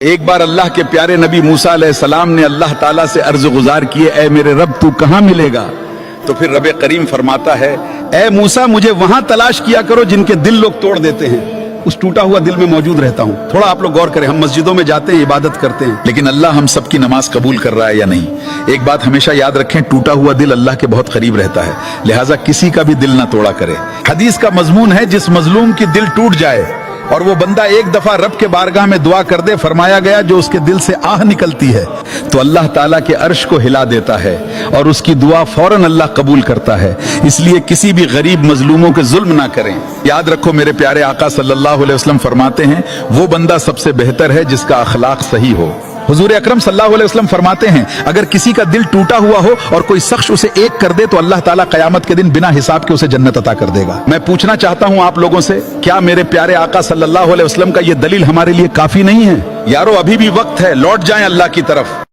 ایک بار اللہ کے پیارے نبی موسیٰ علیہ السلام نے اللہ تعالیٰ سے عرض گزار کیے، اے میرے رب تو کہاں ملے گا؟ تو پھر رب کریم فرماتا ہے، اے موسیٰ مجھے وہاں تلاش کیا کرو جن کے دل لوگ توڑ دیتے ہیں، اس ٹوٹا ہوا دل میں موجود رہتا ہوں۔ تھوڑا آپ لوگ غور کریں، ہم مسجدوں میں جاتے ہیں، عبادت کرتے ہیں، لیکن اللہ ہم سب کی نماز قبول کر رہا ہے یا نہیں؟ ایک بات ہمیشہ یاد رکھیں، ٹوٹا ہوا دل اللہ کے بہت قریب رہتا ہے، لہٰذا کسی کا بھی دل نہ توڑا کرے۔ حدیث کا مضمون ہے، جس مظلوم کی دل ٹوٹ جائے اور وہ بندہ ایک دفعہ رب کے بارگاہ میں دعا کر دے، فرمایا گیا جو اس کے دل سے آہ نکلتی ہے تو اللہ تعالیٰ کے عرش کو ہلا دیتا ہے اور اس کی دعا فوراً اللہ قبول کرتا ہے۔ اس لیے کسی بھی غریب مظلوموں کے ظلم نہ کریں۔ یاد رکھو، میرے پیارے آقا صلی اللہ علیہ وسلم فرماتے ہیں، وہ بندہ سب سے بہتر ہے جس کا اخلاق صحیح ہو۔ حضور اکرم صلی اللہ علیہ وسلم فرماتے ہیں، اگر کسی کا دل ٹوٹا ہوا ہو اور کوئی شخص اسے ایک کر دے تو اللہ تعالیٰ قیامت کے دن بنا حساب کے اسے جنت عطا کر دے گا۔ میں پوچھنا چاہتا ہوں آپ لوگوں سے، کیا میرے پیارے آقا صلی اللہ علیہ وسلم کا یہ دلیل ہمارے لیے کافی نہیں ہے؟ یارو ابھی بھی وقت ہے، لوٹ جائیں اللہ کی طرف۔